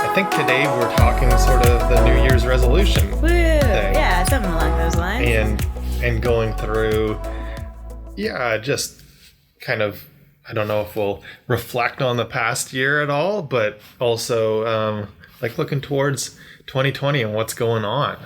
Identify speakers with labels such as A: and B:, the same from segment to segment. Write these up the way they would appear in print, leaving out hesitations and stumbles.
A: I think today we're talking sort of the New Year's resolution
B: Woo!
A: thing.
B: Yeah, something along those lines.
A: And going through, just kind of, I don't know if we'll reflect on the past year at all, but also looking towards 2020 and what's going on.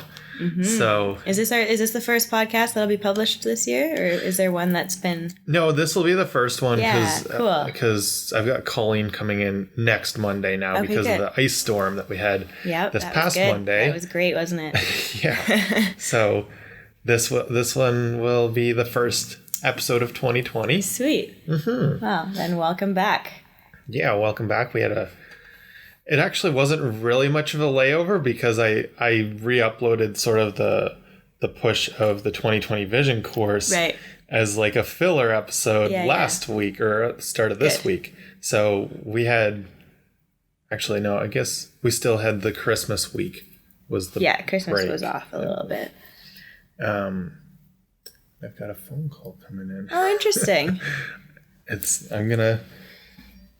B: Mm-hmm.
A: So
B: is this the first podcast that'll be published this year, or is there one that's been?
A: No, this will be the first one
B: cool.
A: because I've got Colleen coming in next Monday now because of the ice storm that we had this past Monday.
B: That was great, wasn't it?
A: Yeah. So this one will be the first episode of 2020.
B: Sweet. Mm-hmm. Well, then welcome back.
A: Yeah, welcome back. It actually wasn't really much of a layover because I re-uploaded sort of the push of the 2020 Vision course as like a filler episode last week or at the start of this week. So we had, actually no, I guess we still had the Christmas week was the
B: Christmas
A: break.
B: was off a little bit.
A: I've got a phone call coming in.
B: Oh, interesting.
A: I'm gonna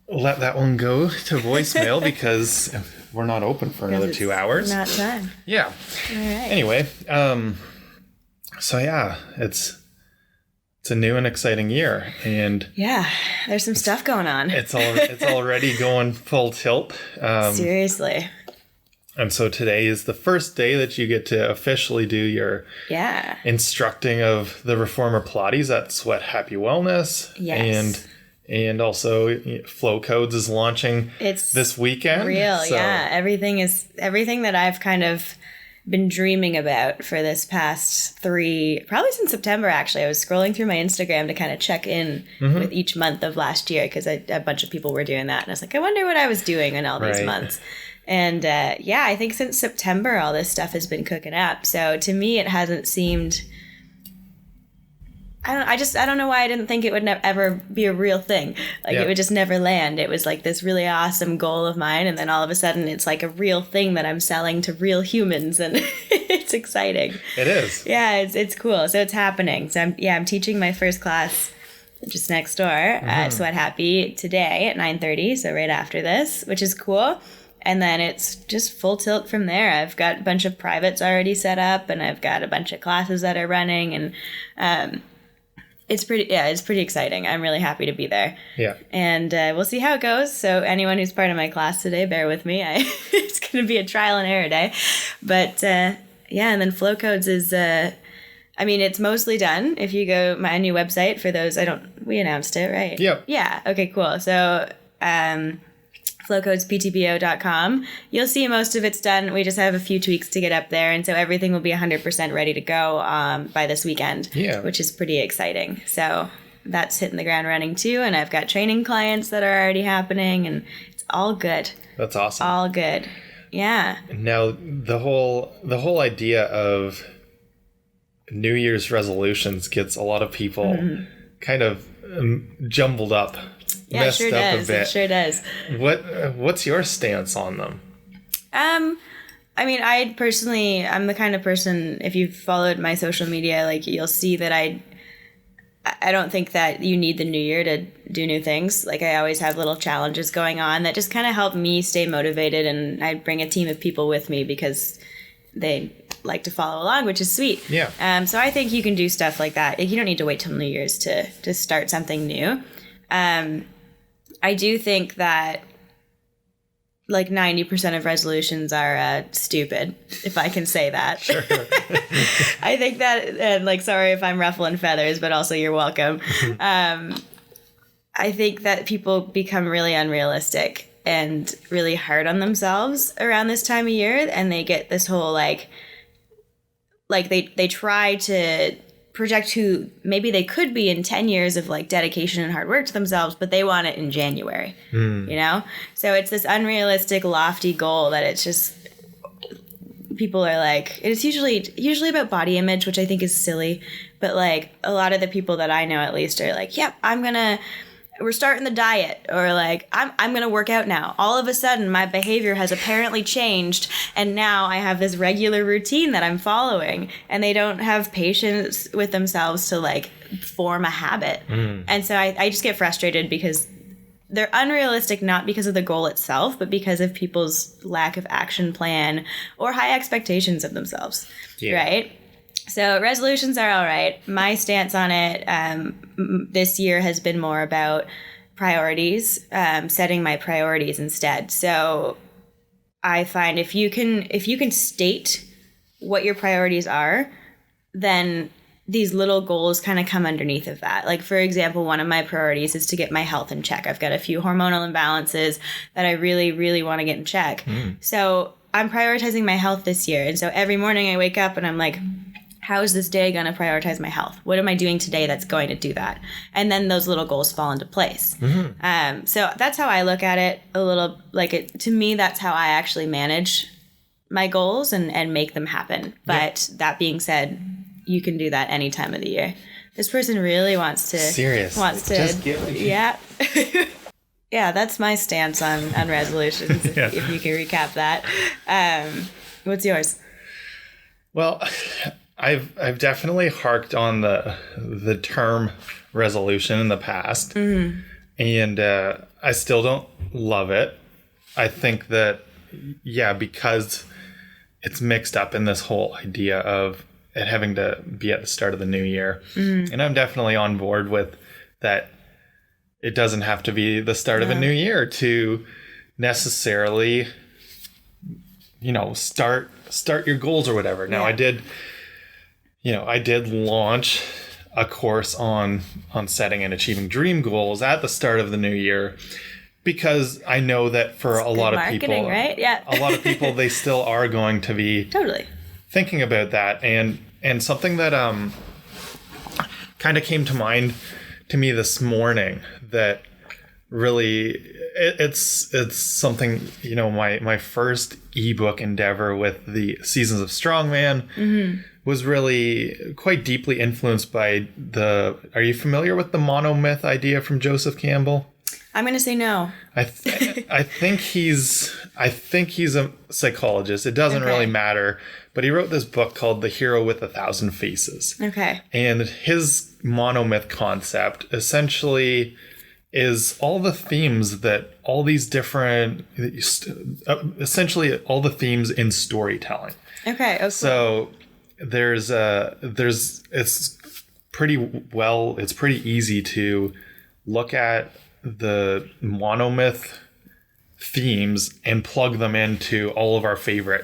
A: let that one go to voicemail because we're not open for another 2 hours.
B: Not time.
A: Yeah.
B: All right.
A: Anyway, so yeah, it's a new and exciting year, and
B: there's some stuff going on.
A: It's already going full tilt.
B: Seriously.
A: And so today is the first day that you get to officially do your instructing of the Reformer Pilates at Sweat Happy Wellness.
B: Yes.
A: And also FlowCodes is launching this weekend. Everything that I've kind of been dreaming about for this past probably since September, actually. I was scrolling through my Instagram to kind of check in with each month of last year because a bunch of people were doing that. And I was like, I wonder what I was doing in all these months. And I think since September, all this stuff has been cooking up. So to me, it hasn't seemed... I don't know why I didn't think it would ever be a real thing. It would just never land. It was like this really awesome goal of mine. And then all of a sudden it's like a real thing that I'm selling to real humans. And it's exciting. It is.
B: Yeah, it's cool. So it's happening. So I'm teaching my first class just next door at Sweat Happy today at 9:30. So right after this, which is cool. And then it's just full tilt from there. I've got a bunch of privates already set up and I've got a bunch of classes that are running and, it's pretty exciting. I'm really happy to be there. Yeah. And we'll see how it goes. So anyone who's part of my class today, bear with me. It's going to be a trial and error day. But and then FlowCodes is, it's mostly done. If you go my new website for those, we announced it, right?
A: Yep.
B: Yeah. Okay, cool. So, FlowCodesPTBO.com. You'll see most of it's done. We just have a few tweaks to get up there. And so everything will be 100% ready to go by this weekend, which is pretty exciting. So that's hitting the ground running too. And I've got training clients that are already happening and it's all good.
A: That's awesome.
B: All good. Yeah.
A: Now, the whole idea of New Year's resolutions gets a lot of people kind of jumbled up.
B: Yeah, it sure does. It sure does.
A: What's your stance on them?
B: I'm the kind of person, if you've followed my social media, you'll see that I don't think that you need the new year to do new things. I always have little challenges going on that just kind of help me stay motivated, and I bring a team of people with me because they like to follow along, which is sweet. Yeah. So I think you can do stuff like that. You don't need to wait till New Year's to start something new. I do think that 90% of resolutions are stupid, if I can say that. Sure. I think that, and sorry if I'm ruffling feathers, but also you're welcome. I think that people become really unrealistic and really hard on themselves around this time of year, and they get this whole they try to project who maybe they could be in 10 years of dedication and hard work to themselves, but they want it in January, So it's this unrealistic, lofty goal that it's just, people are it's usually about body image, which I think is silly, but a lot of the people that I know at least are yep, we're starting the diet, or I'm going to work out now. All of a sudden, my behavior has apparently changed, and now I have this regular routine that I'm following, and they don't have patience with themselves to form a habit. And so I just get frustrated because they're unrealistic not because of the goal itself, but because of people's lack of action plan or high expectations of themselves, right? So resolutions are all right. My stance on it this year has been more about priorities, setting my priorities instead. So I find if you can state what your priorities are, then these little goals kind of come underneath of that. Like, for example, one of my priorities is to get my health in check. I've got a few hormonal imbalances that I really, really want to get in check. So I'm prioritizing my health this year. And so every morning I wake up and I'm like, how is this day going to prioritize my health? What am I doing today that's going to do that? And then those little goals fall into place. So that's how I look at it a little. To me, that's how I actually manage my goals and make them happen. But that being said, you can do that any time of the year. This person really wants to.
A: Just give it.
B: Yeah. Yeah, that's my stance on resolutions, if you can recap that. What's yours?
A: Well, I've definitely harked on the term resolution in the past, and I still don't love it. I think that, because it's mixed up in this whole idea of it having to be at the start of the new year. And I'm definitely on board with that. It doesn't have to be the start of a new year to necessarily, start your goals or whatever. Now, I did launch a course on setting and achieving dream goals at the start of the new year, because I know that for a lot of people,
B: right? Yeah.
A: A lot of people, they still are going to be
B: totally
A: thinking about that. And something that kind of came to mind to me this morning that really it's something, my first ebook endeavor with the Seasons of Strongman was really quite deeply influenced by are you familiar with the monomyth idea from Joseph Campbell?
B: I'm going to say no.
A: I think he's a psychologist. It doesn't really matter, but he wrote this book called The Hero with 1,000 Faces. Okay. And his monomyth concept essentially is all the themes that all these different, essentially all the themes in storytelling.
B: Okay. Oh, cool.
A: So it's pretty easy to look at the monomyth themes and plug them into all of our favorite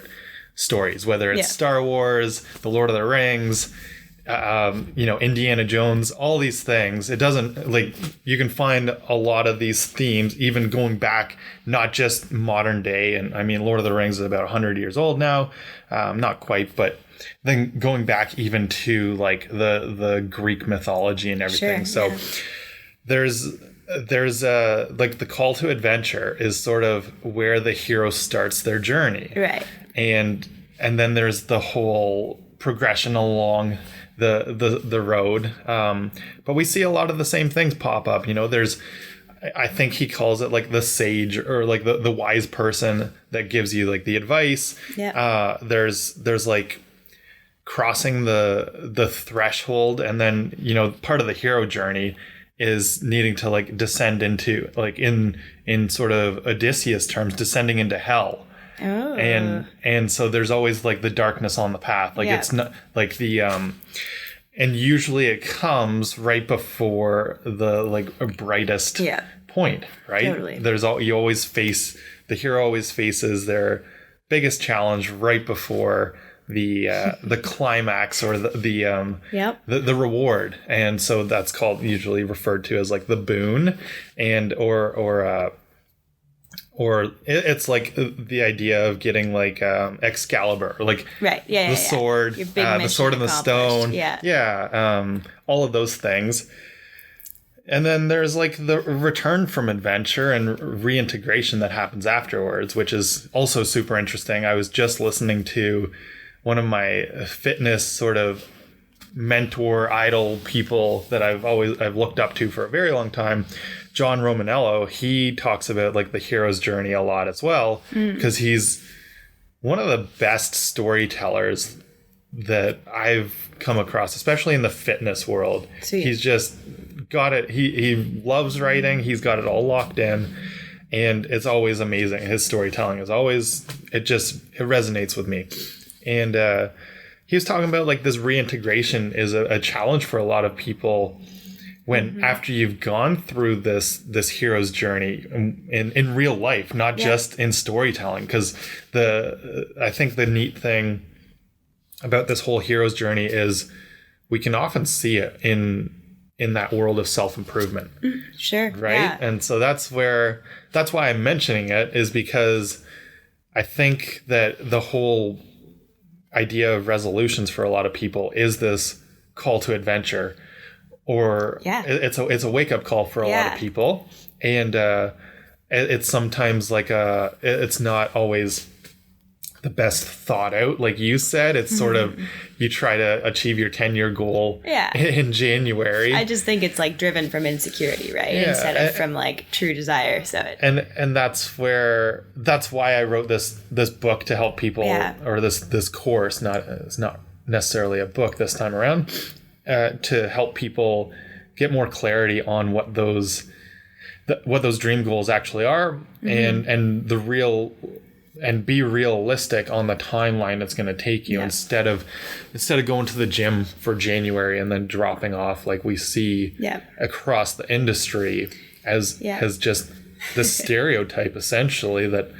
A: stories, whether it's Star Wars, The Lord of the Rings, Indiana Jones, all these things. It doesn't, you can find a lot of these themes even going back, not just modern day. And I mean, Lord of the Rings is about 100 years old now. Not quite, but then going back even to the Greek mythology and everything. Sure, there's the call to adventure is sort of where the hero starts their journey. Right. And then there's the whole progression along the road. But we see a lot of the same things pop up. I think he calls it the sage or the wise person that gives you the advice. Yeah. There's crossing the threshold, and then, part of the hero journey is needing to descend into in sort of Odysseus terms, descending into hell. Oh. And so there's always the darkness on the path. It's not and usually it comes right before the brightest point, right? Totally. The hero always faces their biggest challenge right before the climax or the reward. And so that's usually referred to as the boon, and or it's the idea of getting Excalibur, the sword, the sword and the stone, all of those things. And then there's the return from adventure and reintegration that happens afterwards, which is also super interesting. I was just listening to one of my fitness sort of mentor idol people that I've looked up to for a very long time, John Romanello. He talks about the hero's journey a lot as well, because he's one of the best storytellers that I've come across, especially in the fitness world. Sweet. He's just got it. He loves writing. He's got it all locked in, and it's always amazing. His storytelling is always, it resonates with me. And he was talking about like this reintegration is a challenge for a lot of people when after you've gone through this hero's journey in real life, not just in storytelling. Because I think the neat thing about this whole hero's journey is we can often see it in that world of self-improvement.
B: Sure.
A: Right.
B: Yeah.
A: And so that's why I'm mentioning it, is because I think that the whole idea of resolutions for a lot of people is this call to adventure, or it's a wake-up call for a lot of people. And it's sometimes like it's not always the best thought out, like you said. It's sort of, you try to achieve your 10-year goal in January.
B: I just think it's like driven from insecurity, right? Instead of from like true desire. So
A: and that's why I wrote this book, to help people, or this course. It's not necessarily a book this time around, to help people get more clarity on what those dream goals actually are, and and be realistic on the timeline it's going to take you, instead of going to the gym for January and then dropping off, like we see across the industry as just the stereotype, essentially, that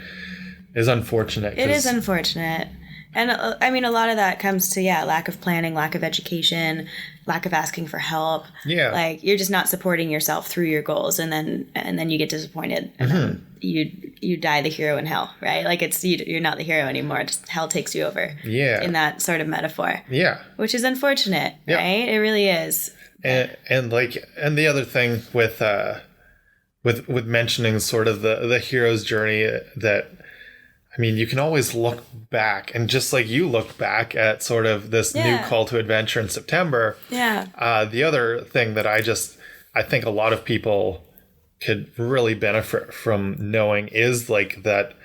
A: is unfortunate.
B: It is unfortunate. And I mean, a lot of that comes to, lack of planning, lack of education, lack of asking for help. Yeah. Like, you're just not supporting yourself through your goals, and then you get disappointed, and then you die the hero in hell, right? Like, you're not the hero anymore. Just hell takes you over. Yeah. In that sort of metaphor. Yeah. Which is unfortunate, right? It really is.
A: And the other thing with mentioning sort of the hero's journey, that, I mean, you can always look back, and just like you looked back at sort of this new call to adventure in September. Yeah. The other thing that I think a lot of people could really benefit from knowing is like that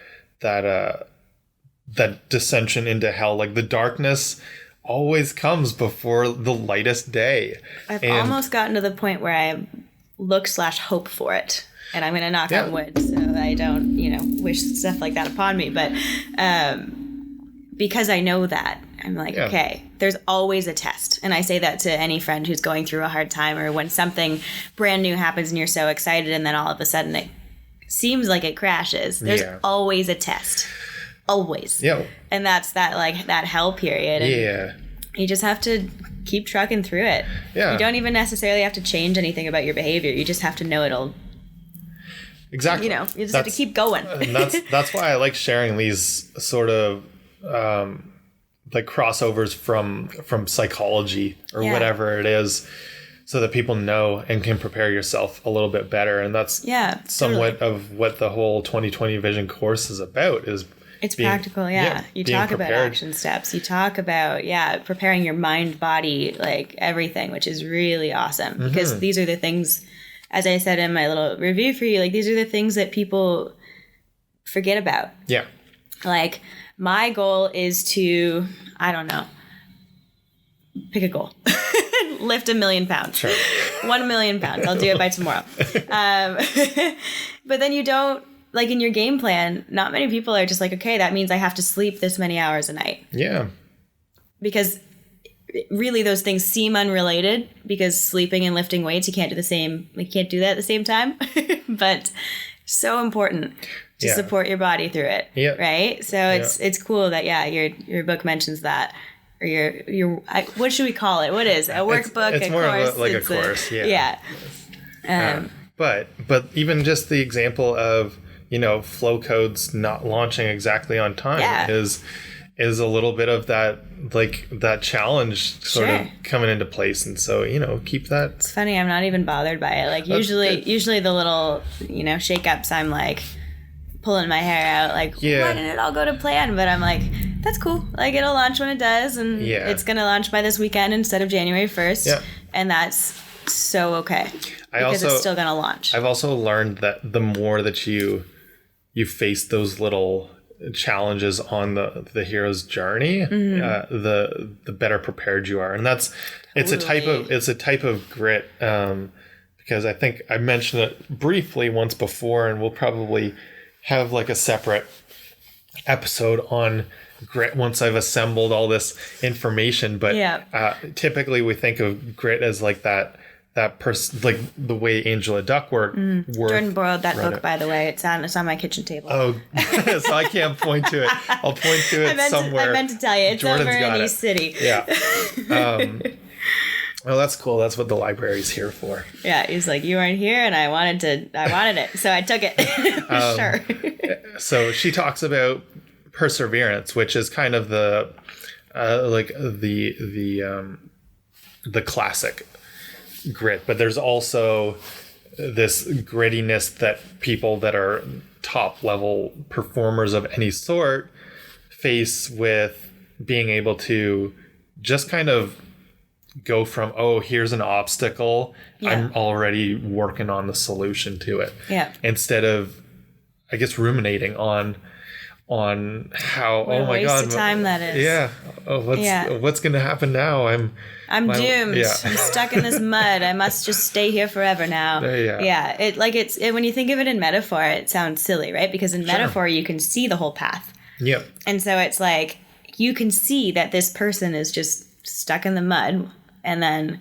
A: descension into hell. Like, the darkness always comes before the lightest day.
B: I've almost gotten to the point where I look/hope for it. And I'm going to knock on wood so I don't, wish stuff like that upon me. But because I know that, I'm like, okay, there's always a test. And I say that to any friend who's going through a hard time, or when something brand new happens and you're so excited and then all of a sudden it seems like it crashes. There's always a test. Always. Yeah. And that's that hell period. And you just have to keep trucking through it. Yeah. You don't even necessarily have to change anything about your behavior. You just have to know it'll.
A: Exactly.
B: You just have to keep going.
A: And that's why I like sharing these sort of like crossovers from psychology or whatever it is, so that people know and can prepare yourself a little bit better. And that's somewhat of what the whole 2020 Vision course is about. It's
B: practical. You talk about action steps. You talk about preparing your mind, body, like everything, which is really awesome, because these are the things. As I said in my little review for you, like, these are the things that people forget about. Yeah. Like, my goal is to, I don't know, pick a goal. Lift 1 million pounds. Sure. 1 million pounds. I'll do it by tomorrow. But then you don't, like, in your game plan, not many people are just like, okay, that means I have to sleep this many hours a night. Yeah. Because really those things seem unrelated, because sleeping and lifting weights, you can't do that at the same time. But so important to support your body through it. Yep. Right? So it's cool that your book mentions that. Or your what should we call it? What is it? A workbook?
A: It's more
B: course?
A: Of a course. Yeah. But even just the example of flow codes not launching exactly on time is a little bit of that challenge sort of coming into place. And so, keep that.
B: It's funny. I'm not even bothered by it. Like, usually the little, shakeups, I'm like pulling my hair out, like, why didn't it all go to plan? But I'm like, that's cool. Like, it'll launch when it does. And it's going to launch by this weekend instead of January 1st. Yeah. And that's so okay. Because it's still going to launch.
A: I've also learned that the more that you face those little challenges on the hero's journey, the better prepared you are. And it's a type of grit, because I think I mentioned it briefly once before, and we'll probably have like a separate episode on grit once I've assembled all this information. But typically we think of grit as like that person, like the way Angela Duckworth.
B: Jordan borrowed that book, by the way. It's on my kitchen table.
A: Oh, so I can't point to it. I'll point to it somewhere.
B: I meant to tell you, it's Jordan's over in East City.
A: Yeah. Well, that's cool. That's what the library's here for.
B: Yeah, he's like, you weren't here, and I wanted it, so I took it. Sure.
A: So she talks about perseverance, which is kind of the classic grit, but there's also this grittiness that people that are top level performers of any sort face with being able to just kind of go from, oh, here's an obstacle, I'm already working on the solution to it, instead of, I guess, ruminating on how,
B: what
A: oh my god,
B: waste of time that is.
A: What's gonna happen now? I'm
B: doomed. I'm stuck in this mud. I must just stay here forever now. When you think of it in metaphor, it sounds silly, right? Because in metaphor you can see the whole path.
A: Yep.
B: And so it's like you can see that this person is just stuck in the mud, and then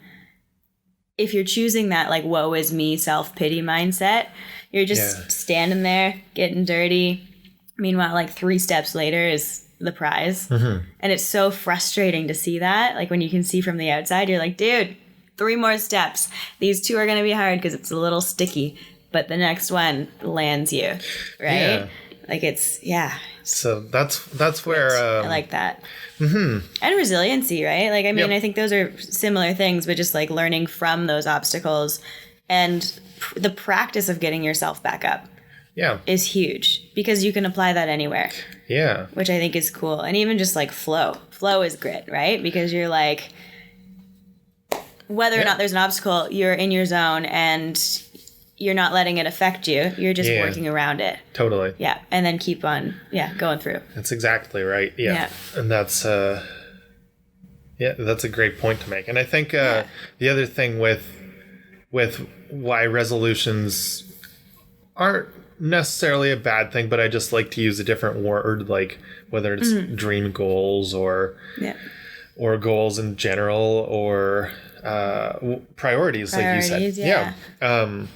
B: if you're choosing that like woe is me self-pity mindset, you're just standing there getting dirty. Meanwhile, like 3 steps later is the prize. And it's so frustrating to see that. Like when you can see from the outside, you're like, dude, 3 more steps. These 2 are going to be hard because it's a little sticky, but the next one lands you, right? Yeah. Like it's,
A: So that's where...
B: I like that. And resiliency, right? Like, I mean, I think those are similar things, but just like learning from those obstacles and the practice of getting yourself back up. Is huge because you can apply that anywhere. Which I think is cool. And even just like flow. Flow is grit, right? Because you're like, whether or not there's an obstacle, you're in your zone and you're not letting it affect you. You're just working around it.
A: Totally.
B: Yeah. And then keep on, going through.
A: That's exactly right. Yeah. And that's, that's a great point to make. And I think the other thing with why resolutions aren't necessarily a bad thing, but I just like to use a different word, like whether it's dream goals or goals in general or priorities, like you said.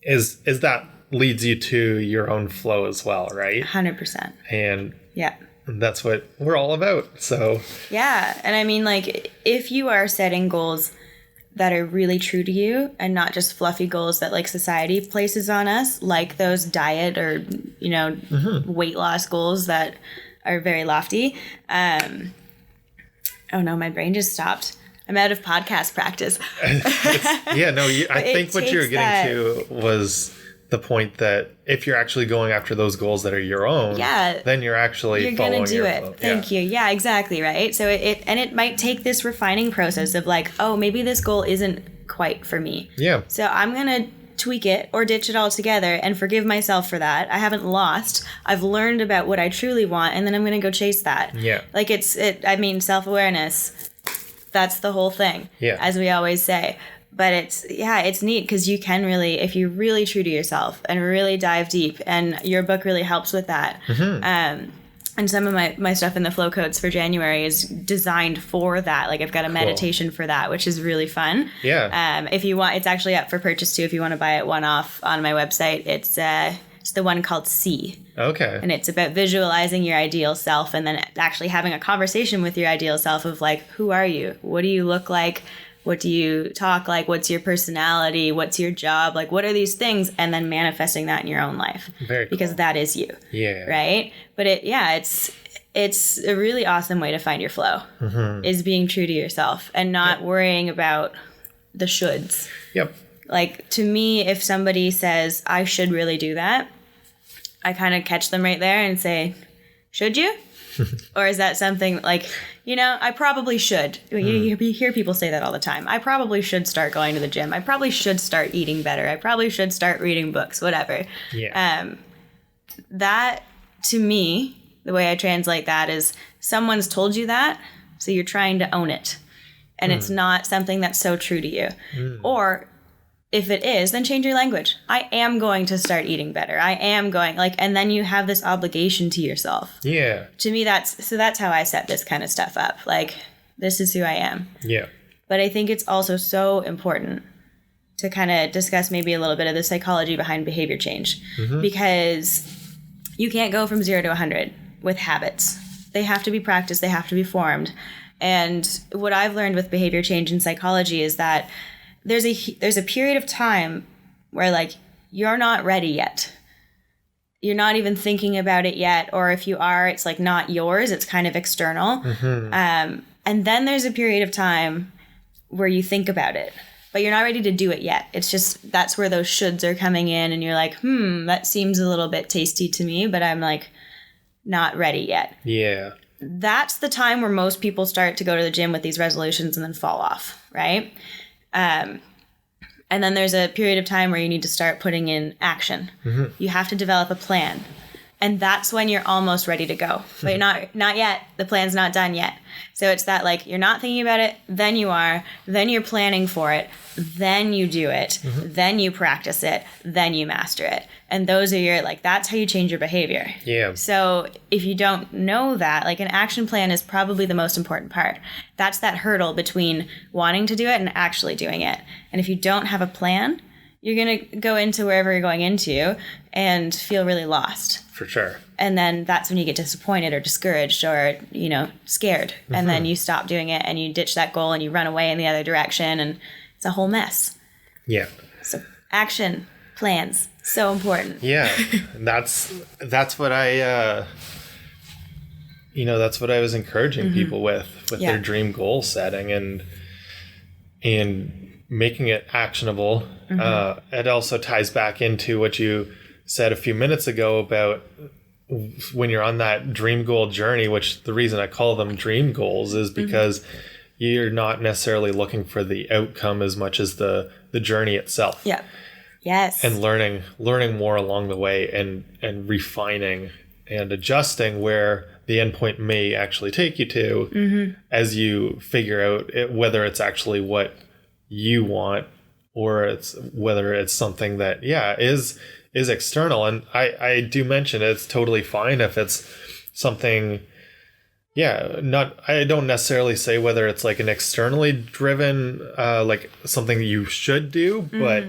A: Is that leads you to your own flow as well, right?
B: 100%.
A: And that's what we're all about. So
B: and I mean, like, if you are setting goals that are really true to you and not just fluffy goals that like society places on us, like those diet or, weight loss goals that are very lofty. Oh no, my brain just stopped. I'm out of podcast practice.
A: I think what you were getting to was the point that if you're actually going after those goals that are your own, then you're actually following
B: gonna do
A: your
B: it.
A: flow.
B: Thank you. Yeah, exactly. Right. So it might take this refining process of like, oh, maybe this goal isn't quite for me.
A: Yeah.
B: So I'm gonna tweak it or ditch it altogether and forgive myself for that. I haven't lost. I've learned about what I truly want, and then I'm gonna go chase that.
A: Yeah.
B: Like self-awareness. That's the whole thing.
A: Yeah.
B: As we always say. But it's neat because you can really, if you're really true to yourself and really dive deep, and your book really helps with that. And some of my stuff in the flow codes for January is designed for that. Like I've got a meditation for that, which is really fun. If you want, it's actually up for purchase too. If you want to buy it one-off on my website, it's the one called See.
A: Okay.
B: And it's about visualizing your ideal self and then actually having a conversation with your ideal self of like, who are you? What do you look like? What do you talk like? What's your personality? What's your job? Like, what are these things? And then manifesting that in your own life.
A: Very cool.
B: Because that is you.
A: Yeah.
B: Right? But it's a really awesome way to find your flow, is being true to yourself and not worrying about the shoulds.
A: Yep.
B: Like, to me, if somebody says, I should really do that, I kind of catch them right there and say, should you? Or is that something like, I probably should. You hear people say that all the time. I probably should start going to the gym. I probably should start eating better. I probably should start reading books, whatever.
A: Yeah.
B: That, to me, the way I translate that is someone's told you that, so you're trying to own it. And it's not something that's so true to you. Or If it is, then change your language. I am going to start eating better. I am going and then you have this obligation to yourself.
A: Yeah.
B: To me, that's how I set this kind of stuff up. Like, this is who I am.
A: Yeah.
B: But I think it's also so important to kind of discuss maybe a little bit of the psychology behind behavior change, because you can't go from 0 to 100 with habits. They have to be practiced. They have to be formed. And what I've learned with behavior change in psychology is that there's a period of time where, like, you're not ready yet. You're not even thinking about it yet. Or if you are, it's like not yours. It's kind of external. And then there's a period of time where you think about it, but you're not ready to do it yet. It's just, that's where those shoulds are coming in and you're like, that seems a little bit tasty to me, but I'm like not ready yet.
A: Yeah.
B: That's the time where most people start to go to the gym with these resolutions and then fall off, right? And then there's a period of time where you need to start putting in action. You have to develop a plan. And that's when you're almost ready to go. But you're not yet. The plan's not done yet. So it's that, like, you're not thinking about it, then you are, then you're planning for it, then you do it, then you practice it, then you master it. And those are your, like, that's how you change your behavior.
A: Yeah.
B: So if you don't know that, like, an action plan is probably the most important part. That's that hurdle between wanting to do it and actually doing it. And if you don't have a plan, you're going to go into wherever you're going into and feel really lost.
A: For sure.
B: And then that's when you get disappointed or discouraged or, scared. And then you stop doing it and you ditch that goal and you run away in the other direction and it's a whole mess.
A: Yeah.
B: So action, plans, so important.
A: Yeah. That's what I, that's what I was encouraging people with their dream goal setting and making it actionable. It also ties back into what you said a few minutes ago about when you're on that dream goal journey, which the reason I call them dream goals is because you're not necessarily looking for the outcome as much as the journey itself.
B: Yeah. Yes.
A: And learning more along the way and refining and adjusting where the endpoint may actually take you to as you figure out whether it's actually what you want or whether it's something that is external. And I do mention it's totally fine if it's something I don't necessarily say whether it's like an externally driven like something that you should do, but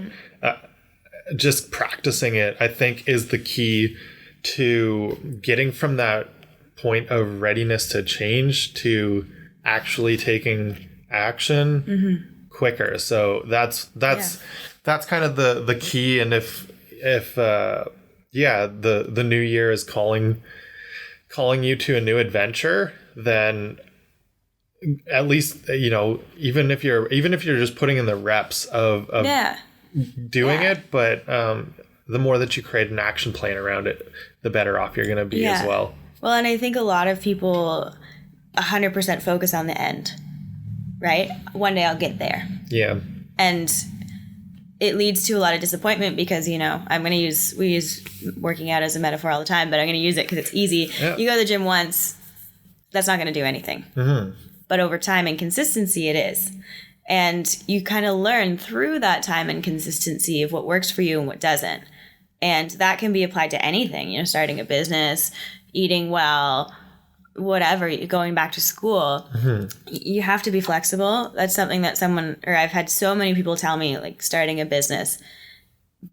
A: just practicing it I think is the key to getting from that point of readiness to change to actually taking action quicker. So that's kind of the key. And if the new year is calling you to a new adventure, then at least even if you're just putting in the reps of doing it, but the more that you create an action plan around it, the better off you're going to be as well.
B: Well, and I think a lot of people 100% focus on the end, right? One day I'll get there.
A: Yeah.
B: And it leads to a lot of disappointment because, we use working out as a metaphor all the time, but I'm going to use it because it's easy. Yeah. You go to the gym once, that's not going to do anything. But over time and consistency, it is. And you kind of learn through that time and consistency of what works for you and what doesn't. And that can be applied to anything, starting a business, eating well, whatever, going back to school. You have to be flexible. That's something that I've had so many people tell me, like, starting a business,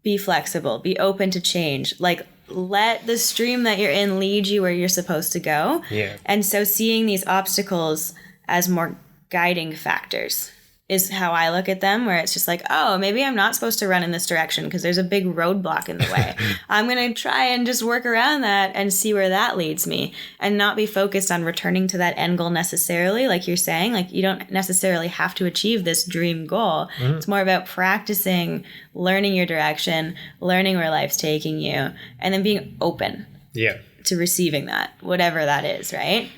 B: be flexible, be open to change. Like, let the stream that you're in lead you where you're supposed to go.
A: Yeah.
B: And so seeing these obstacles as more guiding factors is how I look at them, where it's just like, oh, maybe I'm not supposed to run in this direction because there's a big roadblock in the way. I'm going to try and just work around that and see where that leads me and not be focused on returning to that end goal necessarily. Like you're saying, like, you don't necessarily have to achieve this dream goal. It's more about practicing, learning your direction, learning where life's taking you, and then being open to receiving that, whatever that is, right?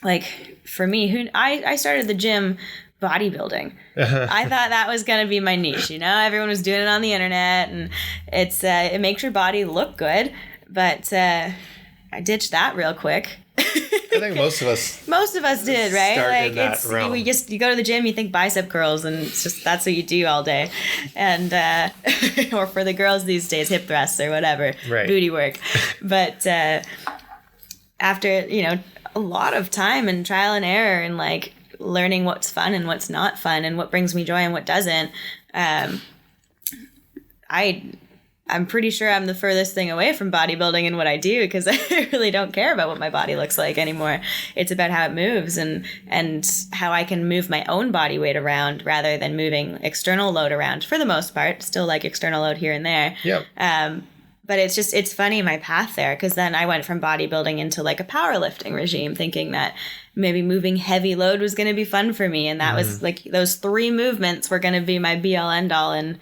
B: Like for me, I started the gym bodybuilding. I thought that was going to be my niche. Everyone was doing it on the internet, and it makes your body look good, but I ditched that real quick.
A: I think most of us
B: did, right? Like
A: realm.
B: you go to the gym, you think bicep curls, and it's just that's what you do all day, and or for the girls these days, hip thrusts or whatever,
A: right.
B: Booty work. But after a lot of time and trial and error and like learning what's fun and what's not fun and what brings me joy and what doesn't, I'm pretty sure I'm the furthest thing away from bodybuilding in what I do, because I really don't care about what my body looks like anymore. It's about how it moves and how I can move my own body weight around rather than moving external load around for the most part. Still like external load here and there.
A: Yeah.
B: But it's funny my path there, because then I went from bodybuilding into like a powerlifting regime, thinking that maybe moving heavy load was going to be fun for me. And that was like those 3 movements were going to be my be all end all in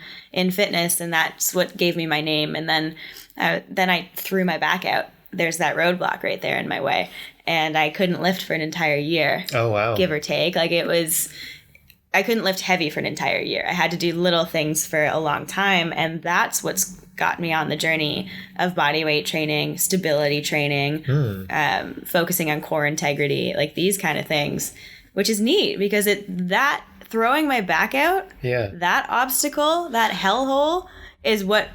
B: fitness. And that's what gave me my name. And then I threw my back out. There's that roadblock right there in my way. And I couldn't lift for an entire year.
A: Oh, wow.
B: Give or take. Like I couldn't lift heavy for an entire year. I had to do little things for a long time. And that's what's got me on the journey of body weight training, stability training, focusing on core integrity, like these kind of things, which is neat because that throwing my back out, that obstacle, that hellhole is what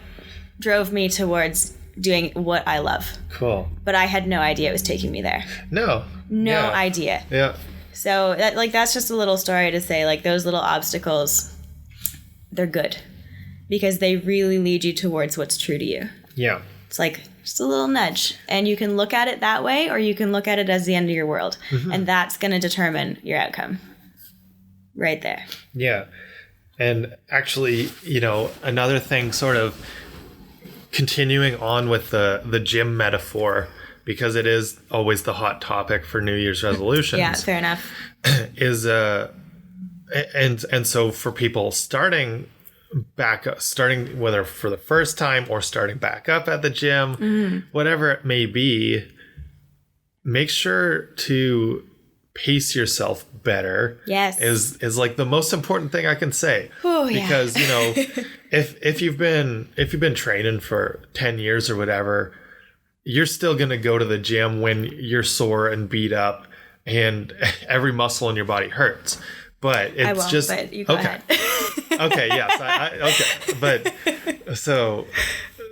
B: drove me towards doing what I love.
A: Cool.
B: But I had no idea it was taking me there.
A: No
B: idea.
A: Yeah.
B: So that's just a little story to say, like, those little obstacles, they're good because they really lead you towards what's true to you.
A: Yeah.
B: It's like just a little nudge, and you can look at it that way, or you can look at it as the end of your world. And that's going to determine your outcome right there.
A: Yeah. And actually, another thing, sort of continuing on with the gym metaphor, because it is always the hot topic for New Year's resolutions.
B: Yeah, fair enough.
A: Is and so for people starting whether for the first time or starting back up at the gym, whatever it may be, make sure to pace yourself better.
B: Yes.
A: Is like the most important thing I can say.
B: Oh,
A: because if you've been training for 10 years or whatever, you're still going to go to the gym when you're sore and beat up and every muscle in your body hurts. But it's
B: but you go ahead.
A: Okay, yes. Okay. But so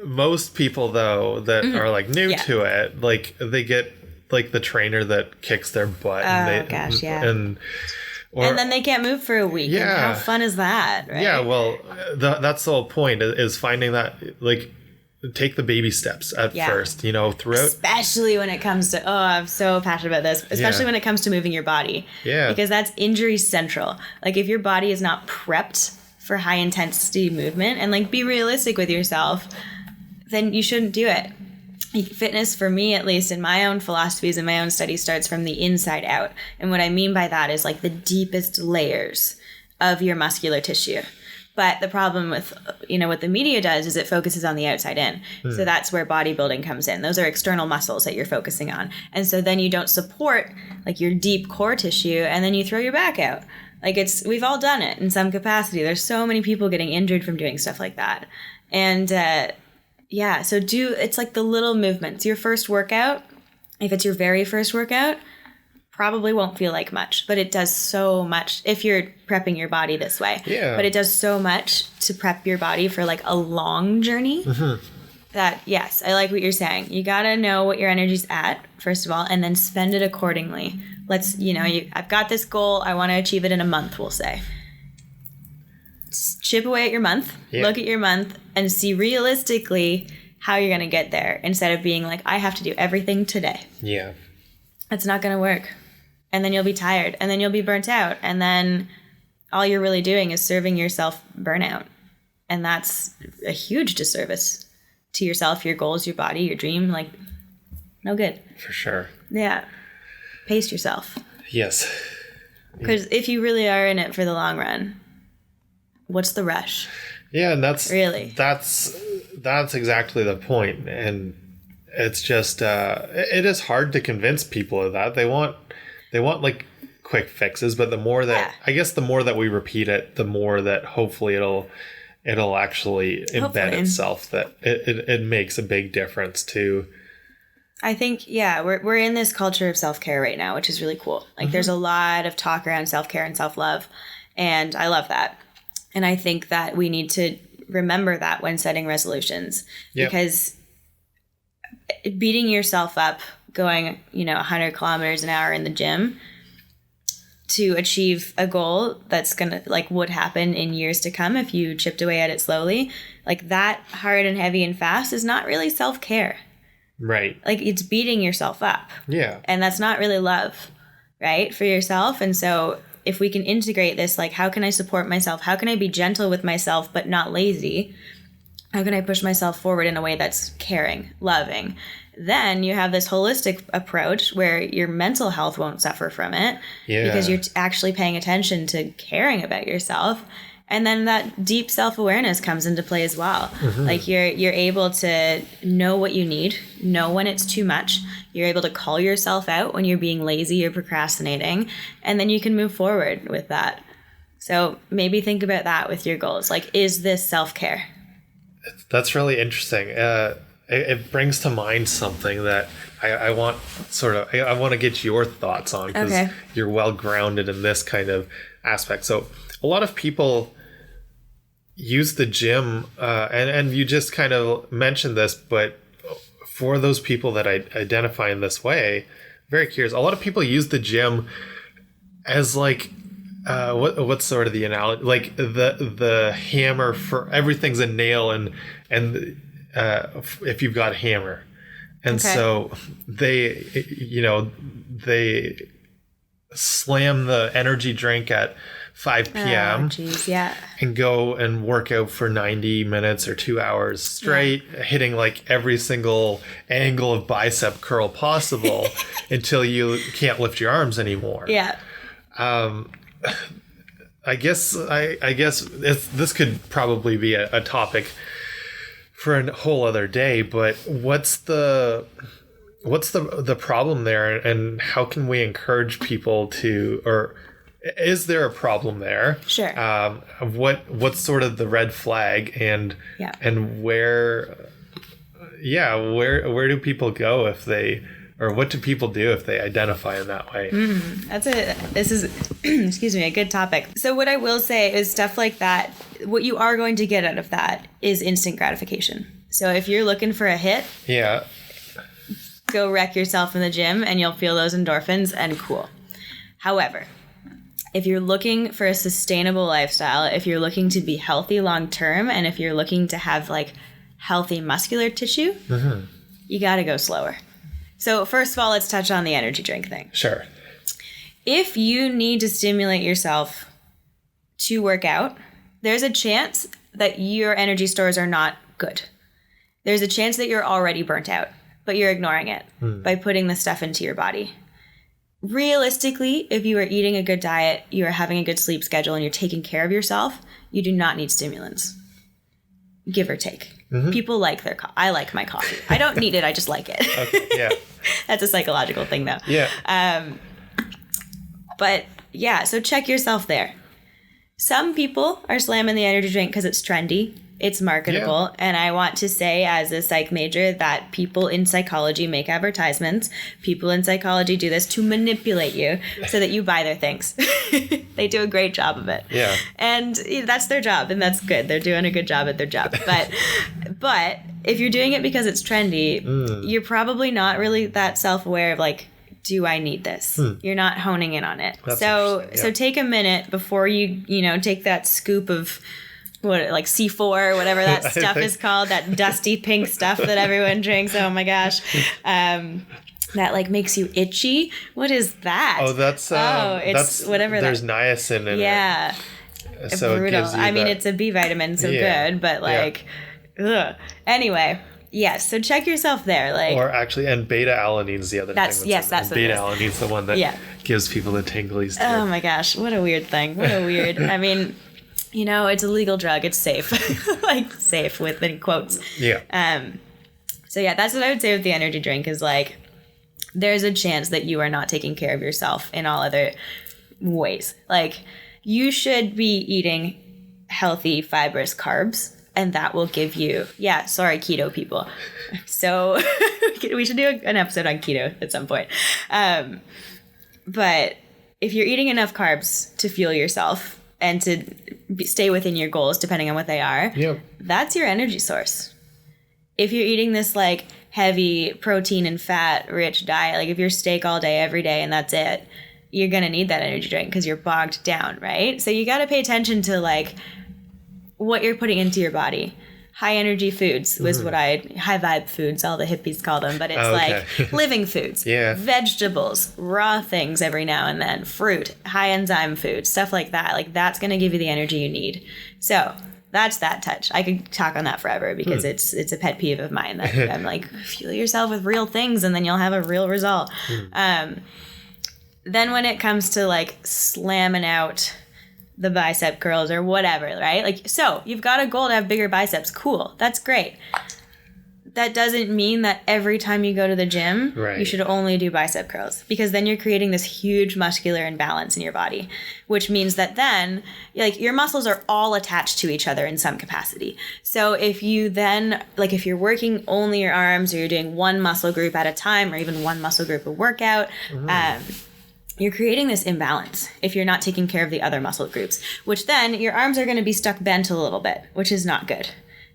A: most people, though, that are like new to it, like they get like the trainer that kicks their butt. And then
B: they can't move for a week.
A: Yeah.
B: And how fun is that, right?
A: Yeah, well, that's the whole point is finding that, like, take the baby steps at first, throughout.
B: Especially when it comes to, I'm so passionate about this, especially when it comes to moving your body.
A: Yeah.
B: Because that's injury central. Like, if your body is not prepped for high intensity movement, and like be realistic with yourself, then you shouldn't do it. Fitness, for me at least, in my own philosophies and my own studies, starts from the inside out. And what I mean by that is like the deepest layers of your muscular tissue. But the problem with, what the media does is it focuses on the outside in. So that's where bodybuilding comes in. Those are external muscles that you're focusing on. And so then you don't support like your deep core tissue, and then you throw your back out. Like we've all done it in some capacity. There's so many people getting injured from doing stuff like that. And so it's like the little movements. Your first workout, if it's your very first workout, probably won't feel like much, but it does so much if you're prepping your body this way.
A: Yeah.
B: But it does so much to prep your body for like a long journey that, yes, I like what you're saying. You got to know what your energy's at, first of all, and then spend it accordingly. Let's, I've got this goal. I want to achieve it in a month, we'll say. Chip away at your month, look at your month, and see realistically how you're going to get there, instead of being like, I have to do everything today.
A: Yeah.
B: It's not going to work. And then you'll be tired, and then you'll be burnt out, and then all you're really doing is serving yourself burnout. And that's a huge disservice to yourself, your goals, your body, your dream. Like, no good.
A: For sure.
B: Yeah. Pace yourself.
A: Yes.
B: Because if you really are in it for the long run, what's the rush?
A: Yeah, and that's exactly the point. And it's just it is hard to convince people of that. They want like quick fixes, but the more that the more that we repeat it, the more that hopefully it'll actually embed itself, that it makes a big difference to
B: I think, we're in this culture of self-care right now, which is really cool. Like there's a lot of talk around self-care and self-love, and I love that. And I think that we need to remember that when setting resolutions, because beating yourself up, going, 100 kilometers an hour in the gym to achieve a goal that's gonna would happen in years to come if you chipped away at it slowly, like that hard and heavy and fast is not really self-care.
A: Right.
B: Like it's beating yourself up.
A: Yeah.
B: And that's not really love, right, for yourself. And so if we can integrate this, like how can I support myself? How can I be gentle with myself but not lazy? How can I push myself forward in a way that's caring, loving? Then you have this holistic approach where your mental health won't suffer from it because you're actually paying attention to caring about yourself. And then that deep self-awareness comes into play as well. Like you're able to know what you need, know when it's too much. You're able to call yourself out when you're being lazy or procrastinating, and then you can move forward with that. So maybe think about that with your goals. Like, is this self-care?
A: That's really interesting. It brings to mind something that I want I want to get your thoughts on, because you're well grounded in this kind of aspect. So a lot of people use the gym, and you just kind of mentioned this, but for those people that identify in this way, very curious. A lot of people use the gym as what's sort of the analogy? Like the hammer for everything's a nail, and if you've got a hammer, and so they slam the energy drink at 5 p.m. And go and work out for 90 minutes or 2 hours straight, hitting every single angle of bicep curl possible until you can't lift your arms anymore. I guess this could probably be a topic for a whole other day, but what's the problem there, and how can we encourage people to, or is there a problem there?
B: Sure.
A: What's sort of the red flag, and where do people go if they, or what do people do if they identify in that way?
B: This is excuse me, a good topic. So what I will say is stuff like that, what you are going to get out of that is instant gratification. So if you're looking for a hit, go wreck yourself in the gym and you'll feel those endorphins and cool. However, if you're looking for a sustainable lifestyle, if you're looking to be healthy long term, and if you're looking to have healthy muscular tissue, you got to go slower. So first of all, let's touch on the energy drink thing.
A: Sure.
B: If you need to stimulate yourself to work out, there's a chance that your energy stores are not good. There's a chance that you're already burnt out, but you're ignoring it by putting the stuff into your body. Realistically, if you are eating a good diet, you are having a good sleep schedule, and you're taking care of yourself, you do not need stimulants. Give or take. People like their coffee. I like my coffee. I don't need it. I just like it.
A: Okay, yeah.
B: That's a psychological thing, though.
A: Yeah.
B: But yeah, so check yourself there. Some people are slamming the energy drink because it's trendy. It's marketable. Yeah. And I want to say, as a psych major, that people in psychology make advertisements. People in psychology do this to manipulate you so that you buy their things. They do a great job of it.
A: Yeah.
B: And that's their job, and that's good. They're doing a good job at their job. But if you're doing it because it's trendy, you're probably not really that self-aware of do I need this? You're not honing in on it. So take a minute before you take that scoop of C4 or whatever that stuff is called, that dusty pink stuff that everyone drinks. Oh my gosh. That makes you itchy. What is that?
A: Oh, it's whatever. There's niacin in it.
B: Yeah.
A: So
B: brutal.
A: It gives you
B: it's a B vitamin, so good, but ugh. Anyway. Yes, so check yourself there.
A: Or actually, and beta-alanine is the other thing.
B: That's what
A: beta-alanine is the one that gives people the tinglies too.
B: Oh my gosh, what a weird thing. What a weird, it's a legal drug. It's safe. Safe within quotes.
A: Yeah.
B: So yeah, that's what I would say with the energy drink is there's a chance that you are not taking care of yourself in all other ways. You should be eating healthy, fibrous carbs and that will give you, sorry, keto people. So we should do an episode on keto at some point. But if you're eating enough carbs to fuel yourself and to stay within your goals, depending on what they are, that's your energy source. If you're eating this like heavy protein and fat rich diet, like if you're steak all day, every day, and that's it, you're going to need that energy drink because you're bogged down, right? So you got to pay attention to like what you're putting into your body. High energy foods was high vibe foods, all the hippies call them, but it's like living foods, vegetables, raw things every now and then, fruit, high enzyme foods, stuff like that. Like that's going to give you the energy you need. So that's that touch. I could talk on that forever because it's a pet peeve of mine that I'm like, fuel yourself with real things and then you'll have a real result. Then when it comes to like slamming out the bicep curls or whatever, right? Like, so you've got a goal to have bigger biceps. Cool. That's great. That doesn't mean that every time you go to the gym, you should only do bicep curls, because then you're creating this huge muscular imbalance in your body, which means that then like your muscles are all attached to each other in some capacity. So if you then, like if you're working only your arms or you're doing one muscle group at a time or even one muscle group a workout, you're creating this imbalance if you're not taking care of the other muscle groups, which then your arms are going to be stuck bent a little bit, which is not good,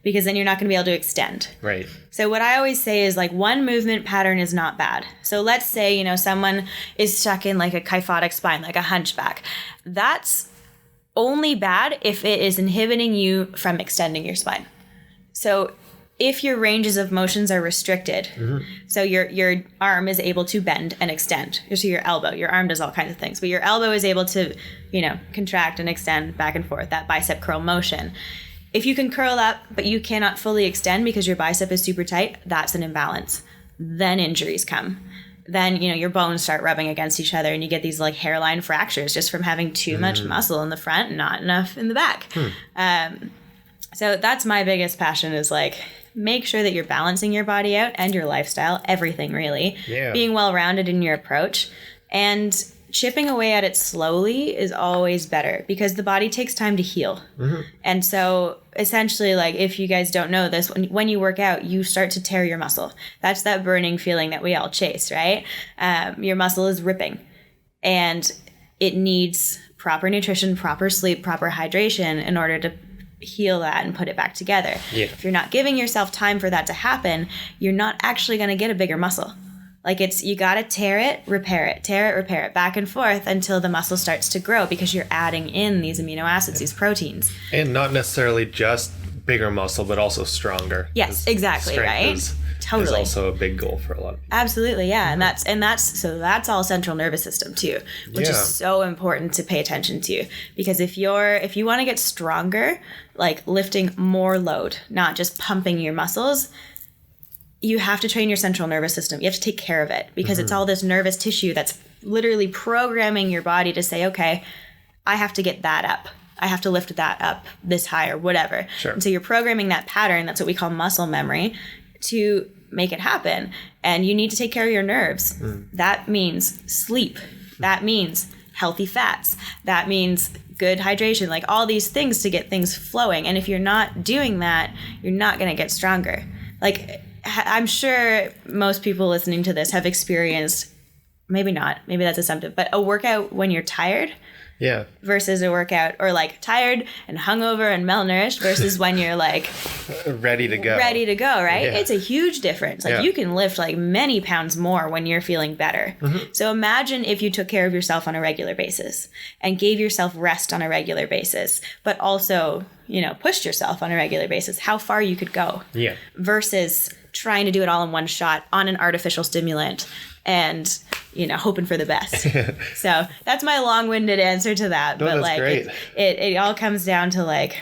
B: because then you're not going to be able to extend.
A: Right.
B: So what I always say is like one movement pattern is not bad. So let's say, you know, someone is stuck in like a kyphotic spine, like a hunchback. That's only bad if it is inhibiting you from extending your spine. So if your ranges of motions are restricted, so your arm is able to bend and extend. So your elbow, your arm does all kinds of things, but your elbow is able to, you know, contract and extend back and forth, that bicep curl motion. If you can curl up, but you cannot fully extend because your bicep is super tight, that's an imbalance. Then injuries come. Then, you know, your bones start rubbing against each other and you get these like hairline fractures just from having too much muscle in the front and not enough in the back. So that's my biggest passion, is like, make sure that you're balancing your body out and your lifestyle, everything really, being well-rounded in your approach, and chipping away at it slowly is always better because the body takes time to heal. And so essentially, like, if you guys don't know this, when you work out, you start to tear your muscle. That's that burning feeling that we all chase, right? Your muscle is ripping and it needs proper nutrition, proper sleep, proper hydration in order to heal that and put it back together. If you're not giving yourself time for that to happen, you're not actually going to get a bigger muscle. Like, it's, you got to tear it, repair it, back and forth until the muscle starts to grow, because you're adding in these amino acids, these proteins. And
A: not necessarily just bigger muscle, but also stronger.
B: Yes, exactly, right? Totally.
A: Is also a big goal for a lot of people.
B: Absolutely, yeah. And that's all central nervous system too, which is so important to pay attention to, because if you want to get stronger, like lifting more load, not just pumping your muscles, you have to train your central nervous system. You have to take care of it, because it's all this nervous tissue that's literally programming your body to say, okay, I have to get that up. I have to lift that up this high or whatever.
A: Sure.
B: And so you're programming that pattern. That's what we call muscle memory, to make it happen. And you need to take care of your nerves. That means sleep. That means healthy fats. That means good hydration, like all these things to get things flowing. And if you're not doing that, you're not going to get stronger. Like, I'm sure most people listening to this have experienced, maybe not, maybe that's assumptive, but a workout when you're tired.
A: Yeah.
B: Versus a workout, or like tired and hungover and malnourished versus when you're like
A: ready to go,
B: right? Yeah. It's a huge difference. Like, you can lift like many pounds more when you're feeling better. So imagine if you took care of yourself on a regular basis and gave yourself rest on a regular basis, but also, you know, pushed yourself on a regular basis, how far you could go.
A: Yeah.
B: Versus trying to do it all in one shot on an artificial stimulant and, you know, hoping for the best. So that's my long-winded answer to that.
A: No,
B: but
A: that's
B: like,
A: great.
B: It all comes down to like,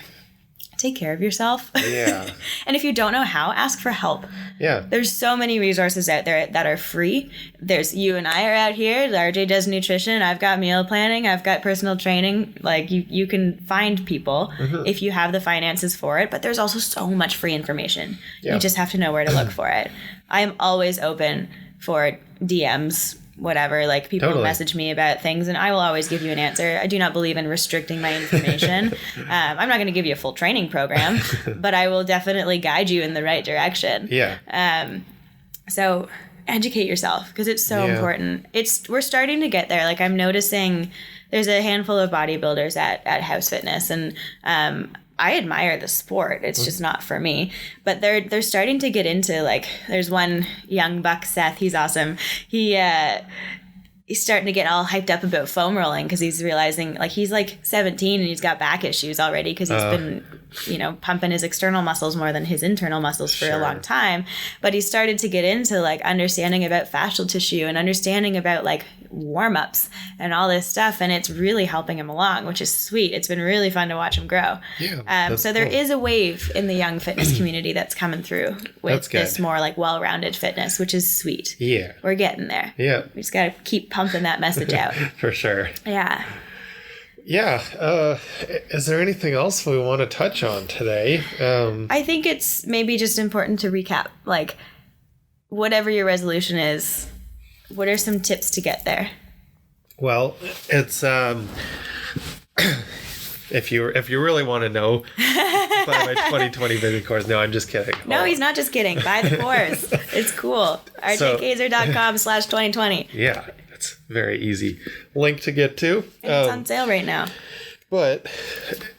B: take care of yourself.
A: Yeah.
B: And if you don't know how, ask for help.
A: Yeah.
B: There's so many resources out there that are free. There's, you and I are out here. RJ does nutrition. I've got meal planning. I've got personal training. Like, you can find people if you have the finances for it. But there's also so much free information. Yeah. You just have to know where to look for it. I am always open for DMs whatever, like people message me about things and I will always give you an answer. I do not believe in restricting my information. I'm not going to give you a full training program, but I will definitely guide you in the right direction.
A: Yeah.
B: So educate yourself because it's so important. We're starting to get there. Like I'm noticing there's a handful of bodybuilders at House Fitness and I admire the sport. It's just not for me. But they're starting to get into, like, there's one young buck, Seth. He's awesome. He's starting to get all hyped up about foam rolling because he's realizing, like, he's like 17 and he's got back issues already because he's been, pumping his external muscles more than his internal muscles for a long time. But he started to get into, like, understanding about fascial tissue and understanding about, like, warm-ups and all this stuff. And it's really helping him along, which is sweet. It's been really fun to watch him grow.
A: Yeah,
B: so there is a wave in the young fitness community that's coming through with this more, like, well-rounded fitness, which is sweet.
A: Yeah.
B: We're getting there.
A: Yeah.
B: We just got to keep pumping that message out.
A: For sure.
B: Yeah.
A: Yeah. Is there anything else we want to touch on today?
B: I think it's maybe just important to recap, like, whatever your resolution is, what are some tips to get there?
A: Well, it's if you really want to know, buy my 2020 vision course. No, I'm just kidding.
B: No, he's not just kidding. Buy the course. It's cool. rjkazer.com/2020.
A: Yeah, it's very easy link to get to.
B: And it's on sale right now.
A: But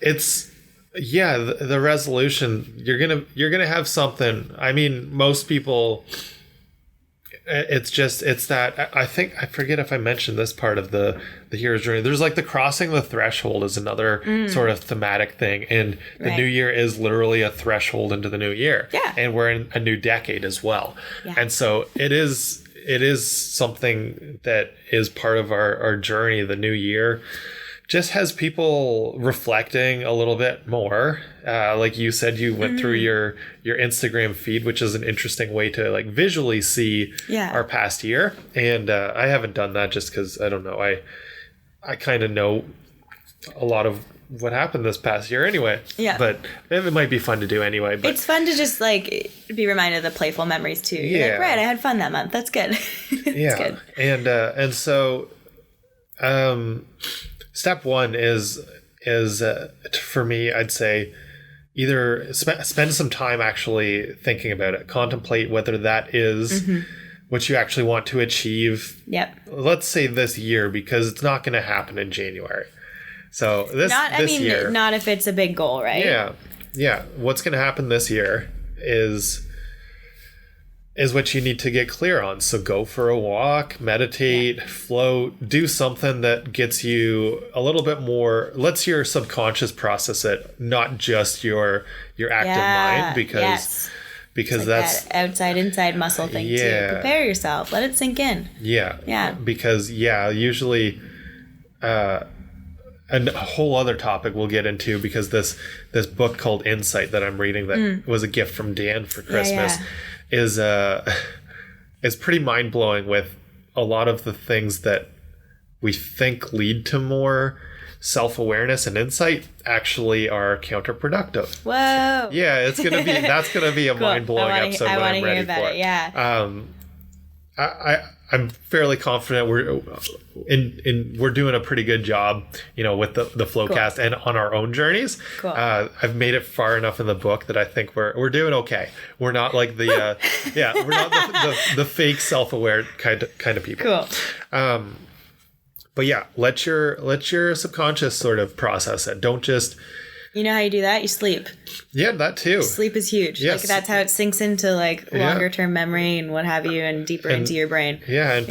A: it's the resolution. You're gonna have something. I mean, most people. It's that I think I forget if I mentioned this part of the hero's journey. There's like the crossing the threshold is another sort of thematic thing, and the new year is literally a threshold into the new year.
B: Yeah,
A: and we're in a new decade as well. Yeah. And so it is something that is part of our journey. The new year just has people reflecting a little bit more. Like you said, you went through your Instagram feed, which is an interesting way to like visually see our past year. And I haven't done that just because I don't know. I kind of know a lot of what happened this past year anyway. Yeah. But it might be fun to do anyway. But
B: it's fun to just like be reminded of the playful memories too. You're like, right, I had fun that month. That's good. That's good. And so step one is for me, I'd say either spend some time actually thinking about it, contemplate whether that is what you actually want to achieve. Yep.
A: Let's say this year, because it's not going to happen in January. So this year,
B: not if it's a big goal, right?
A: Yeah. Yeah. What's going to happen this year is what you need to get clear on. So go for a walk, meditate, float, do something that gets you a little bit more, lets your subconscious process it, not just your active mind, because
B: like
A: that's
B: that outside inside muscle thing too. Prepare yourself, let it sink in.
A: Because usually a whole other topic we'll get into, because this book called Insight that I'm reading that was a gift from Dan for Christmas is pretty mind-blowing with a lot of the things that we think lead to more self-awareness and insight actually are counterproductive.
B: Whoa.
A: Yeah, that's gonna be a cool. Mind-blowing episode when I'm ready for it.
B: Yeah.
A: I'm fairly confident we're doing a pretty good job, with the FlowCast and on our own journees.
B: Cool.
A: I've made it far enough in the book that I think we're doing okay. We're not like the we're not the fake self-aware kind of people.
B: Cool.
A: But yeah, let your subconscious sort of process it. Don't just.
B: You know how you do that? You sleep.
A: Yeah, that too. Sleep
B: is huge. Yes. Like that's how it sinks into like longer term memory and what have you, and deeper into your brain.
A: Yeah, and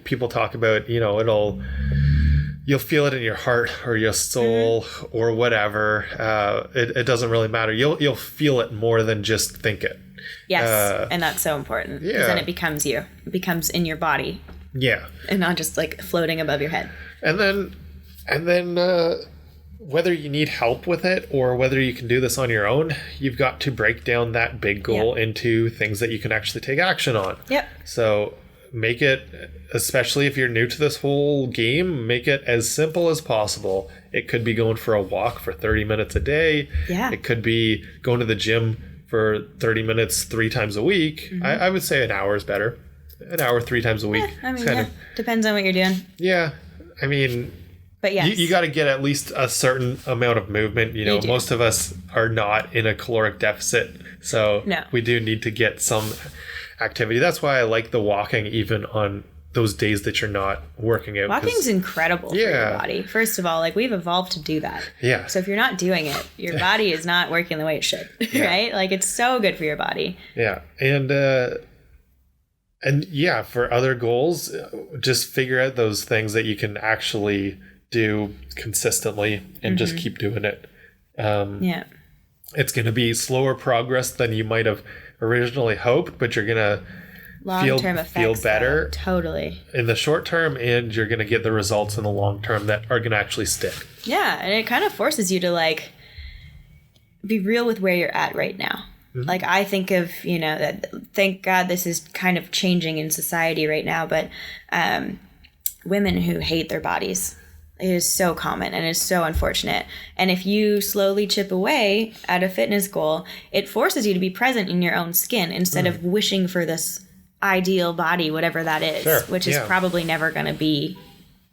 A: people talk about, you'll feel it in your heart or your soul or whatever. It doesn't really matter. You'll feel it more than just think it.
B: Yes, and that's so important. Because then it becomes you. It becomes in your body.
A: Yeah.
B: And not just like floating above your head.
A: And then whether you need help with it or whether you can do this on your own, you've got to break down that big goal into things that you can actually take action on.
B: Yep.
A: So make it, especially if you're new to this whole game, make it as simple as possible. It could be going for a walk for 30 minutes a day.
B: Yeah.
A: It could be going to the gym for 30 minutes 3 times a week. I would say an hour is better. an hour 3 times a week.
B: Depends on what you're doing.
A: Yeah. I mean, but yes. You got to get at least a certain amount of movement. You know, most of us are not in a caloric deficit. So we do need to get some activity. That's why I like the walking even on those days that you're not working out.
B: Walking's incredible for your body. First of all, like we've evolved to do that.
A: Yeah.
B: So if you're not doing it, your body is not working the way it should, right? Like it's so good for your body.
A: Yeah. And yeah, for other goals, just figure out those things that you can actually do consistently and just keep doing it. It's going to be slower progress than you might have originally hoped, but you're going to
B: long-term effects,
A: feel better
B: totally
A: in the short term, and you're going to get the results in the long term that are going to actually stick.
B: Yeah, and it kind of forces you to like be real with where you're at right now. Like I think of, you know, that thank God this is kind of changing in society right now, but women who hate their bodies, it is so common and it's so unfortunate. And if you slowly chip away at a fitness goal, it forces you to be present in your own skin instead of wishing for this ideal body, whatever that is, which is probably never going to be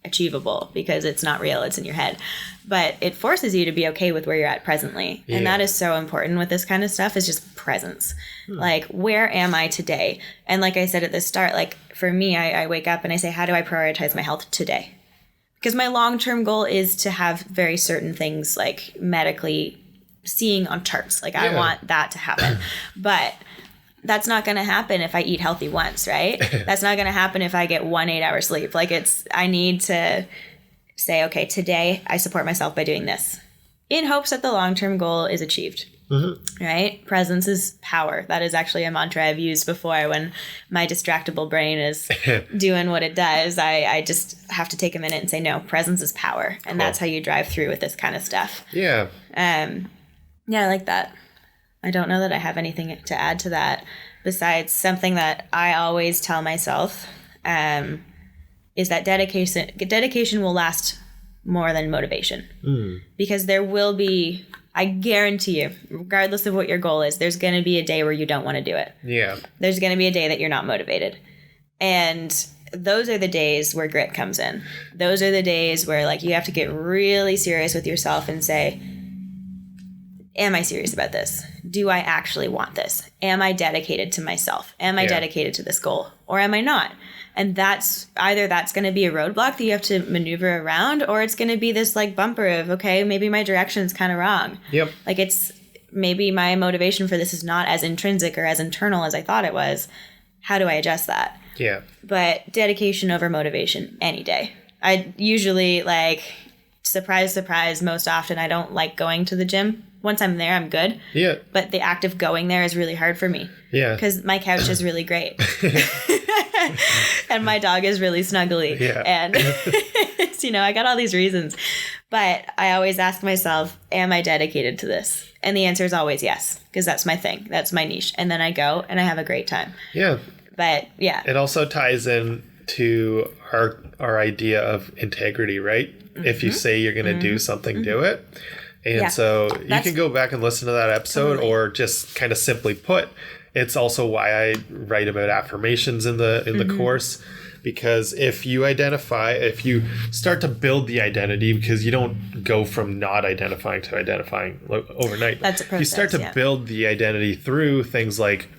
B: achievable because it's not real, it's in your head. But it forces you to be okay with where you're at presently. And that is so important with this kind of stuff, is just presence. Like, where am I today? And like I said at the start, like for me, I wake up and I say, how do I prioritize my health today? Because my long-term goal is to have very certain things like medically seeing on charts. Like I want that to happen. But that's not going to happen if I eat healthy once, right? That's not going to happen if I get 1 8-hour sleep. Like I need to say, okay, today I support myself by doing this in hopes that the long-term goal is achieved, right? Presence is power. That is actually a mantra I've used before when my distractible brain is doing what it does. I just have to take a minute and say, no, presence is power. And that's how you drive through with this kind of stuff.
A: Yeah.
B: Yeah, I like that. I don't know that I have anything to add to that besides something that I always tell myself is that dedication will last more than motivation. Because there will be, I guarantee you, regardless of what your goal is, there's going to be a day where you don't want to do it.
A: Yeah.
B: There's going to be a day that you're not motivated. And those are the days where grit comes in. Those are the days where like you have to get really serious with yourself and say, am I serious about this? Do I actually want this? Am I dedicated to myself? Am I dedicated to this goal? Or am I not? And that's going to be a roadblock that you have to maneuver around, or it's going to be this like bumper of, okay, maybe my direction's kind of wrong.
A: Yep.
B: Like it's maybe my motivation for this is not as intrinsic or as internal as I thought it was. How do I adjust that?
A: Yeah.
B: But dedication over motivation any day. I usually like, surprise, surprise, most often I don't like going to the gym. Once I'm there, I'm good. Yeah. But the act of going there is really hard for me.
A: Yeah.
B: Because my couch is really great. And my dog is really snuggly. Yeah. And, it's, you know, I got all these reasons. But I always ask myself, am I dedicated to this? And the answer is always yes. Because that's my thing. That's my niche. And then I go and I have a great time.
A: Yeah.
B: But, yeah.
A: It also ties in to our idea of integrity, right? If you say you're going to do something, do it. And so you can go back and listen to that episode or just kind of simply put, it's also why I write about affirmations in the course, because if you start to build the identity, because you don't go from not identifying to identifying overnight.
B: That's a process,
A: you start to build the identity through things like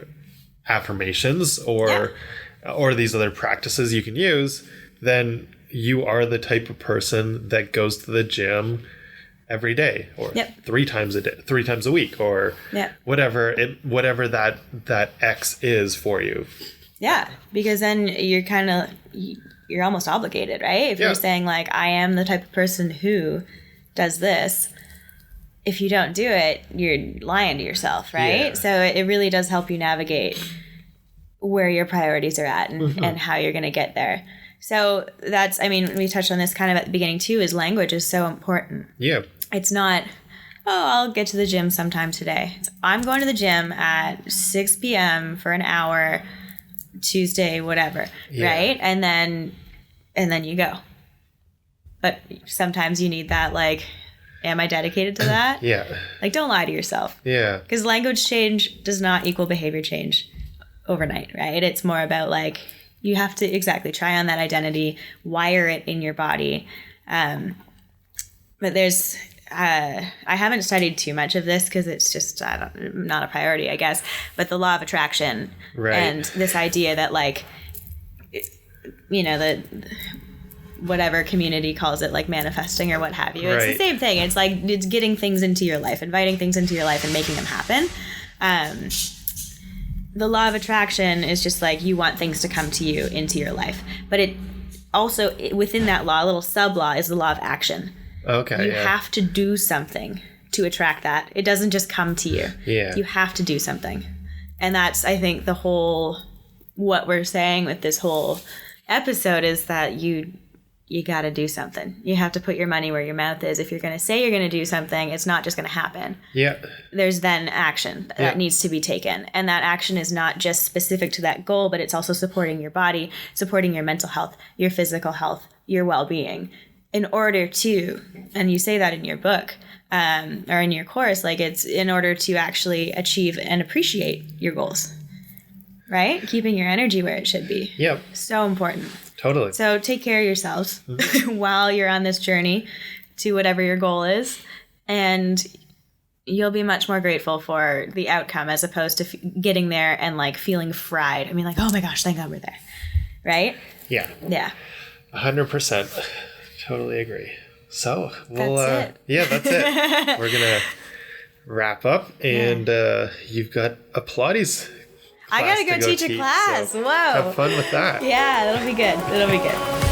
A: affirmations or these other practices you can use, then you are the type of person that goes to the gym every day or 3 times a week or whatever that X is for you.
B: Yeah. Because then you're almost obligated, right? If you're saying like, I am the type of person who does this, if you don't do it, you're lying to yourself, right? Yeah. So it really does help you navigate where your priorities are at and how you're going to get there. So that's, I mean, we touched on this kind of at the beginning too, is language is so important.
A: Yeah.
B: It's not, I'll get to the gym sometime today. I'm going to the gym at 6 p.m. for an hour, Tuesday, whatever, right? And then you go. But sometimes you need that, like, am I dedicated to that?
A: Yeah.
B: Like, don't lie to yourself.
A: Yeah.
B: Because language change does not equal behavior change overnight, right? It's more about, like, You have to try on that identity, wire it in your body. But there's, I haven't studied too much of this because it's just not a priority, I guess. But the law of attraction, and this idea that like, the whatever community calls it, like manifesting or what have you. It's the same thing. It's like it's getting things into your life, inviting things into your life and making them happen. The law of attraction is just like you want things to come to you into your life. But it also, within that law, a little sub-law is the law of action.
A: Okay.
B: You have to do something to attract that. It doesn't just come to you.
A: Yeah.
B: You have to do something. And that's, I think, the whole, what we're saying with this whole episode is that you got to do something. You have to put your money where your mouth is. If you're going to say you're going to do something, it's not just going to happen.
A: Yeah.
B: There's then action that needs to be taken. And that action is not just specific to that goal, but it's also supporting your body, supporting your mental health, your physical health, your well-being. In order to, and you say that in your book, or in your course, like it's in order to actually achieve and appreciate your goals, right? Keeping your energy where it should be.
A: Yep.
B: So important.
A: Totally.
B: So take care of yourselves while you're on this journey to whatever your goal is, and you'll be much more grateful for the outcome as opposed to getting there and like feeling fried. I mean, like, oh my gosh, thank God we're there. Right?
A: Yeah.
B: Yeah.
A: 100%. Totally agree. So
B: that's it.
A: Yeah, that's it. We're gonna wrap up, and you've got a Pilates.
B: I gotta go teach a class.
A: So
B: whoa!
A: Have fun with that.
B: Yeah, that'll be good.